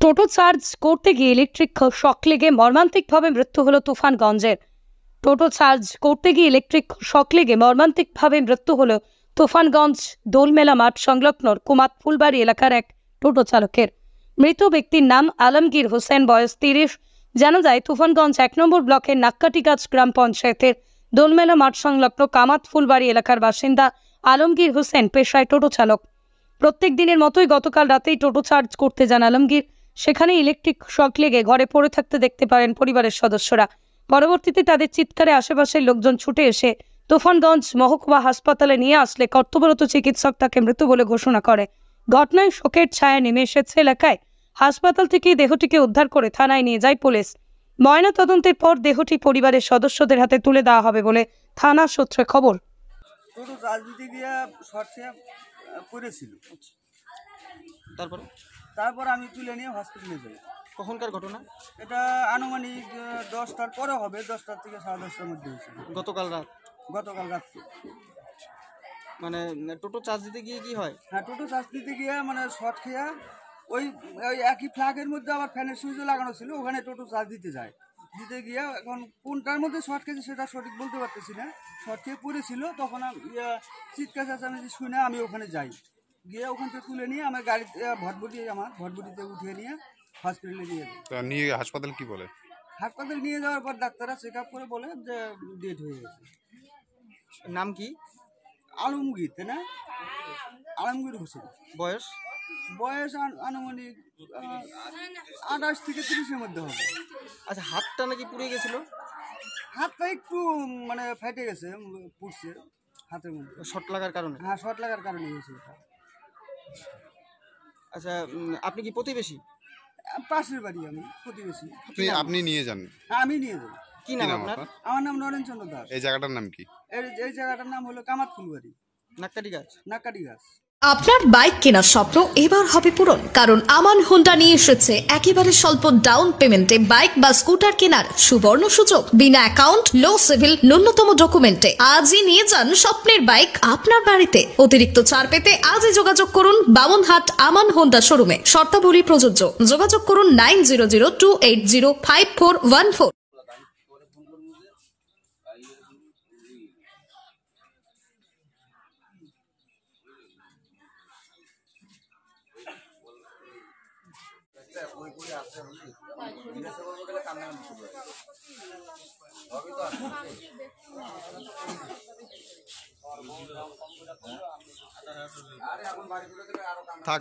টোটো charge করতে গিয়ে electric shock লেগে মর্মান্তিকভাবে মৃত্যু হলো তুফানগঞ্জের। টোটো চার্জ করতে গিয়ে ইলেকট্রিক শক লেগে মর্মান্তিকভাবে মৃত্যু হলো তুফানগঞ্জ দোলমেলা মাঠ সংলগ্ন কুমাত ফুলবাড়ি এলাকার এক টোটো চালকের। মৃত ব্যক্তির নাম আলমগীর হোসেন, বয়স 30। জানা যায়, তুফানগঞ্জ 1 নম্বর ব্লকের নাক্কাটিগাছ গ্রাম পঞ্চায়েতের দোলমেলা মাঠ সংলগ্ন কামাত ফুলবাড়ি এলাকার বাসিন্দা আলমগীর হোসেন পেশায় টোটো চালক। প্রত্যেক দিনের মতোই গতকাল রাতেই টোটো চার্জ করতে যান আলমগীর। সেখানে ইলেকট্রিক শক লেগে ঘরে পড়ে থাকতে দেখতে পারেন পরিবারের সদস্যরা। পরবর্তীতে তাদের চিৎকারে আশেপাশের লোকজন ছুটে এসে তুফানগঞ্জ মহকুমা হাসপাতালে নিয়ে আসলে কর্তব্যরত চিকিৎসক তাকে মৃত বলে ঘোষণা করে। ঘটনায় শোকের ছায়া নেমে এসেছে এলাকায়। হাসপাতাল থেকে দেহটিকে উদ্ধার করে থানায় নিয়ে যায় পুলিশ। ময়না তদন্তের পর দেহটি পরিবারের সদস্যদের হাতে তুলে দেওয়া হবে বলে থানা সূত্রে খবর। টোটো রাজনীতি গিয়ে শর্টে পড়েছিল, তারপর আমি তুলে নিয়ে হসপিটালে যাই। কখনকার ঘটনা? এটা আনুমানিক 10টার পরে হবে, 10টা থেকে 10:30টার মধ্যে হয়েছিল। গতকাল রাত্রে। মানে টোটো চার্জ দিতে গিয়ে কি হয়? হ্যাঁ, টোটো চার্জ দিতে গিয়ে মানে শর্ট খেয়ে ওই একই ফ্ল্যাগের মধ্যে আবার ফ্যানের সুইচও লাগানো ছিল, ওখানে টোটো চার্জ দিতে যায়। দিতে গিয়ে এখন কোনটার মধ্যে শর্ট খেয়েছে সেটা সঠিক বলতে পারতেছি না। শর্ট খেয়ে পড়েছিল, তখন চিৎকার চেঁচামেচি শুনে আমি ওখানে যাই। গিয়ে ওখান থেকে তুলে নিয়ে আমার গাড়িতে ভটভটিতে উঠিয়ে নিয়ে হসপিটালে নিয়ে যাই। নিয়ে হাসপাতাল কি বলে? হাসপাতাল নিয়ে যাওয়ার পর ডাক্তাররা চেক আপ করে বলে যে ডেথ হয়ে গেছে। নাম কি? আলমগীর, তাই না? আলমগীর হোসেন। বয়স আনুমানিক 28 থেকে 30-এর মধ্যে হবে। আচ্ছা, হাতটা নাকি পুড়ে গেছিল? হাতটা একটু মানে ফেটে গেছে, পুড়ছে হাতের মধ্যে। শর্ট লাগার কারণে? হ্যাঁ, শর্ট লাগার কারণে হয়েছে এটা। আচ্ছা, আপনি কি প্রতিবেশী? পাশের বাড়ি, আমি প্রতিবেশী। আপনি নিয়ে যান? হ্যাঁ, আমি নিয়ে যাই। কি নাম আপনার? আমার নাম নরেনচন্দ্র দাস। এই জায়গাটার নাম কি? এই জায়গাটার নাম হলো কামাত ফুলবাড়ি, নাক্কাটিগাছ। আপনার বাইক কেনার স্বপ্ন এবার হবে পূরণ, কারণ আমান হোন্ডা নিয়ে এসেছে একেবারে স্বল্প ডাউন পেমেন্টে বাইক বা স্কুটার কেনার সুবর্ণ সুযোগ। বিনা অ্যাকাউন্ট, লো সিভিল, ন্যূনতম ডকুমেন্টে আজই নিয়ে যান স্বপ্নের বাইক আপনার বাড়িতে। অতিরিক্ত ছাড় পেতে আজই যোগাযোগ করুন বামনহাট আমান হোন্ডা শোরুমে। শর্তাবলী প্রযোজ্য। যোগাযোগ করুন 9002805414। থাক